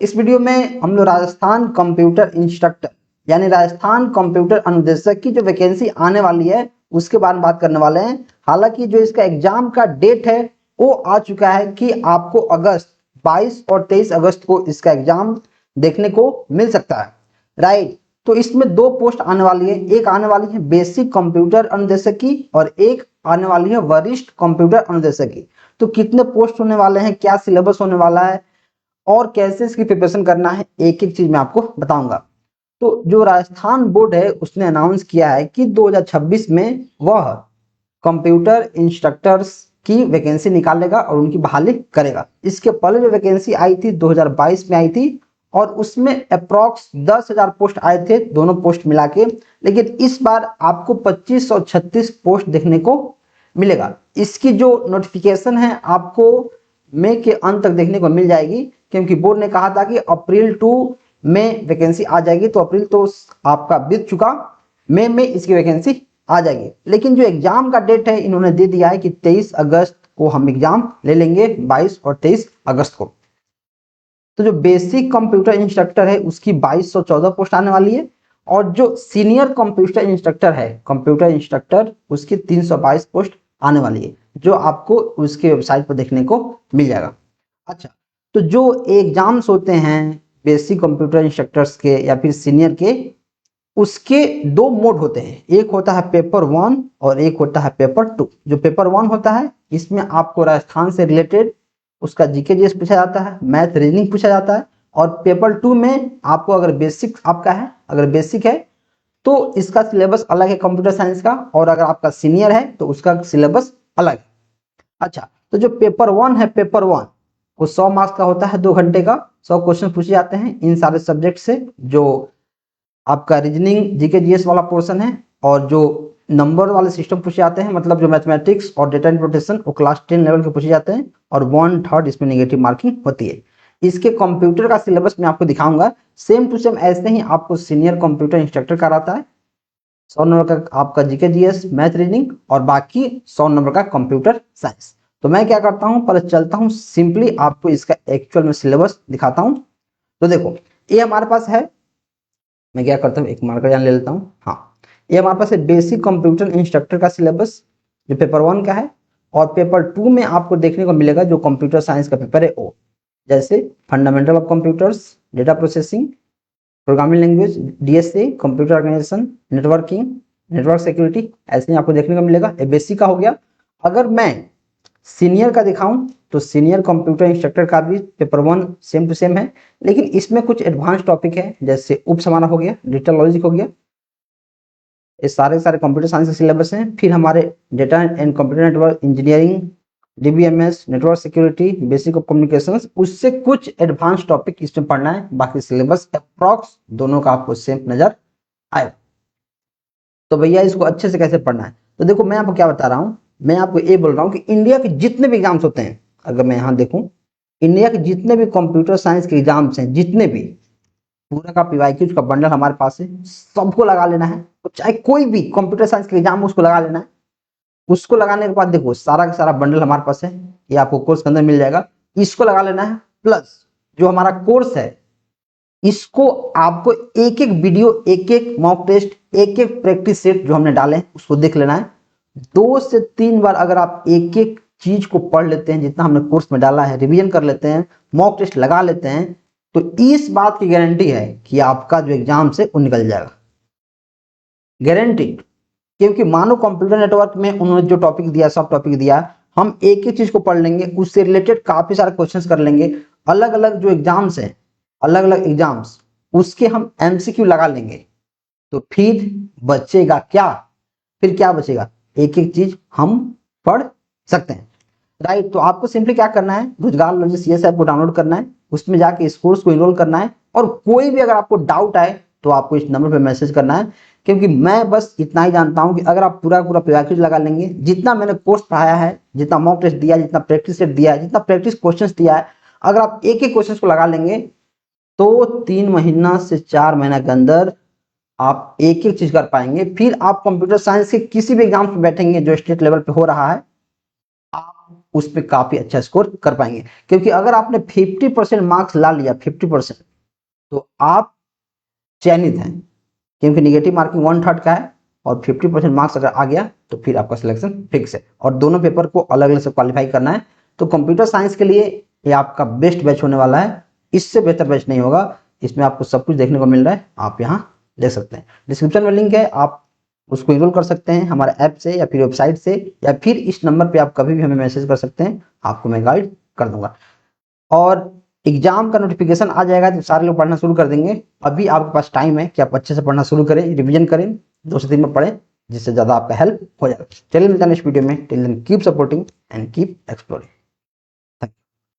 इस वीडियो में हम लोग राजस्थान कंप्यूटर इंस्ट्रक्टर यानी राजस्थान कंप्यूटर अनुदेशक की जो वैकेंसी आने वाली है उसके बारे में बात करने वाले हैं। हालांकि जो इसका एग्जाम का डेट है वो आ चुका है कि आपको अगस्त 22 और 23 अगस्त को इसका एग्जाम देखने को मिल सकता है, राइट। तो इसमें दो पोस्ट आने वाली है, एक आने वाली है बेसिक कंप्यूटर अनुदेशक की और एक आने वाली है वरिष्ठ कंप्यूटर अनुदेशक की। तो कितने पोस्ट होने वाले हैं, क्या सिलेबस होने वाला है और कैसे इसकी प्रिपरेशन करना है, एक एक चीज मैं आपको बताऊंगा। तो जो राजस्थान बोर्ड है उसने अनाउंस किया है कि 2026 में वह कंप्यूटर इंस्ट्रक्टर्स की वैकेंसी निकालेगा और उनकी बहाली करेगा। इसके पहले जो वैकेंसी आई थी 2022 में आई थी और उसमें अप्रॉक्स 10,000 पोस्ट आए थे दोनों पोस्ट मिला के, लेकिन इस बार आपको 2536 पोस्ट देखने को मिलेगा। इसकी जो नोटिफिकेशन है आपको मई के अंत तक देखने को मिल जाएगी, क्योंकि बोर्ड ने कहा था कि अप्रैल टू में वैकेंसी आ जाएगी। तो अप्रैल तो आपका बीत चुका, मई में इसकी वैकेंसी आ जाएगी। लेकिन जो एग्जाम का डेट है इन्होंने दे दिया है कि 23 अगस्त को हम एग्जाम ले लेंगे, 22 और 23 अगस्त को। तो जो बेसिक कंप्यूटर इंस्ट्रक्टर है उसकी 2214 पोस्ट आने वाली है और जो सीनियर कंप्यूटर इंस्ट्रक्टर है कंप्यूटर इंस्ट्रक्टर उसकी 322 पोस्ट आने वाली है, जो आपको उसके वेबसाइट पर देखने को मिल जाएगा। अच्छा, तो जो एग्जाम्स होते हैं बेसिक कंप्यूटर इंस्ट्रक्टर्स के या फिर सीनियर के, उसके दो मोड होते हैं, एक होता है पेपर 1 और एक होता है पेपर 2। जो पेपर 1 होता है इसमें आपको राजस्थान से रिलेटेड उसका जीके जीएस पूछा जाता है, मैथ रीजनिंग पूछा जाता है। और पेपर 2 में आपको अगर बेसिक आपका है, अगर बेसिक है तो इसका सिलेबस अलग है कंप्यूटर साइंस का, और अगर आपका सीनियर है तो उसका सिलेबस अलग है। अच्छा, तो जो पेपर 1 है, पेपर 1 वो 100 मार्क्स का होता है, 2 घंटे का 100 क्वेश्चन पूछे जाते हैं इन सारे सब्जेक्ट से। जो आपका रीजनिंग जीके जीएस वाला पोर्शन है और जो नंबर वाले सिस्टम पूछे जाते हैं, मतलब जो मैथमेटिक्स और डेटा इंटरप्रिटेशन वो क्लास 10 लेवल के पूछे जाते हैं और 1/3 इसमें नेगेटिव मार्किंग होती है। इसके कंप्यूटर का सिलेबस मैं आपको दिखाऊंगा, सेम टू सेम ऐसे ही आपको सीनियर कंप्यूटर इंस्ट्रक्टर का रहता है। 100 नंबर का आपका जीके जीएस मैथ रीजनिंग और बाकी 100 नंबर का कंप्यूटर साइंस। तो मैं क्या करता हूँ, पहले चलता हूँ सिंपली आपको इसका एक्चुअल में सिलेबस दिखाता हूँ। तो देखो ये हमारे पास है, मैं क्या करता हूँ एक मार्कर यहाँ ले लेता हूँ। हाँ, ये हमारे पास है बेसिक कंप्यूटर इंस्ट्रक्टर का सिलेबस जो पेपर 1 का है, और पेपर 2 में आपको देखने को मिलेगा जो कंप्यूटर साइंस का पेपर है वो, जैसे fundamental of computers, data processing, programming language, DSA, computer organization, networking, network security, ऐसे ही आपको देखने को मिलेगा। ये बेसिक का हो गया। अगर मैं सीनियर का दिखाऊं तो सीनियर कंप्यूटर इंस्ट्रक्टर का भी पेपर 1 सेम टू सेम है, लेकिन इसमें कुछ एडवांस टॉपिक है, जैसे उप समाना हो गया, डिजिटल लॉजिक हो गया, ये सारे कंप्यूटर साइंस के सिलेबस हैं। फिर हमारे data and computer network engineering, DBMS, network security, basic of communications, उससे कुछ एडवांस टॉपिक इसमें पढ़ना है। बाकी सिलेबस अप्रॉक्स दोनों का आपको सेम नजर आएगा। तो भैया इसको अच्छे से कैसे पढ़ना है, तो देखो मैं आपको क्या बता रहा हूँ, मैं आपको ये बोल रहा हूँ कि इंडिया के जितने भी एग्जाम्स होते हैं, अगर मैं यहाँ देखूँ इंडिया के जितने भी कंप्यूटर साइंस के एग्जाम्स हैं, जितने भी, पूरा का पीवाईक्यू का बंडल हमारे पास है, सबको लगा लेना है। तो चाहे कोई भी कंप्यूटर साइंस के एग्जाम उसको लगा लेना है। उसको लगाने के बाद देखो सारा का सारा बंडल हमारे पास है, ये आपको कोर्स के अंदर मिल जाएगा, इसको लगा लेना है। प्लस जो हमारा कोर्स है इसको आपको एक एक वीडियो, एक एक मॉक टेस्ट, एक एक प्रैक्टिस सेट जो हमने डाले हैं उसको देख लेना है। 2 से 3 बार अगर आप एक एक चीज को पढ़ लेते हैं, जितना हमने कोर्स में डाला है, रिवीजन कर लेते हैं, मॉक टेस्ट लगा लेते हैं, तो इस बात की गारंटी है कि आपका जो एग्जाम से वो निकल जाएगा, गारंटीड। क्योंकि मानो कंप्यूटर नेटवर्क में उन्होंने जो टॉपिक दिया, सब टॉपिक दिया, हम एक एक चीज को पढ़ लेंगे, उससे रिलेटेड काफी सारे क्वेश्चंस कर लेंगे। अलग अलग जो एग्जाम्स हैं, अलग अलग एग्जाम्स, उसके हम एमसीक्यू लगा लेंगे, तो फिर बचेगा क्या, फिर क्या बचेगा, एक एक चीज हम पढ़ सकते हैं, राइट। तो आपको सिंपली क्या करना है, रोजगार लॉजिक सीएस ऐप को डाउनलोड करना है, उसमें जाके इस कोर्स को इनरोल करना है, और कोई भी अगर आपको डाउट आए तो आपको इस नंबर पे मैसेज करना है। क्योंकि मैं बस इतना ही जानता हूं कि अगर आप पूरा पैकेज लगा लेंगे, जितना मैंने कोर्स पढ़ाया है, जितना मॉक टेस्ट दिया, जितना प्रैक्टिस सेट दिया है, जितना प्रैक्टिस क्वेश्चंस दिया है, अगर आप एक एक क्वेश्चंस को लगा लेंगे तो 3 महीना से 4 महीना के अंदर आप एक एक चीज कर पाएंगे। फिर आप कंप्यूटर साइंस के किसी भी एग्जाम में बैठेंगे जो स्टेट लेवल पे हो रहा है, आप उस पर काफ़ी अच्छा स्कोर कर पाएंगे। क्योंकि अगर आपने 50% मार्क्स ला लिया 50%, तो आप चयनित हैं, क्योंकि निगेटिव मार्किंग 1/3 का है और 50% मार्क्स अगर आ गया तो फिर आपका सिलेक्शन फिक्स है। और दोनों पेपर को अलग अलग से क्वालिफाई करना है। तो कंप्यूटर साइंस के लिए ये आपका बेस्ट बैच होने वाला है, इससे बेहतर बैच नहीं होगा। इसमें आपको सब कुछ देखने को मिल रहा है, आप यहाँ देख सकते हैं। डिस्क्रिप्शन में लिंक है, आप उसको इनरोल कर सकते हैं हमारे ऐप से या फिर वेबसाइट से, या फिर इस नंबर पे आप कभी भी हमें मैसेज कर सकते हैं, आपको मैं गाइड कर दूंगा। और एग्जाम का नोटिफिकेशन आ जाएगा तो सारे लोग पढ़ना शुरू कर देंगे। अभी आपके पास टाइम है कि आप अच्छे से पढ़ना शुरू करें, रिवीजन करें, 2 से 3 में पढ़ें, जिससे ज़्यादा आपका हेल्प हो जाएगा। चलिए मिलते हैं नेक्स्ट वीडियो में। Till then keep supporting and keep exploring.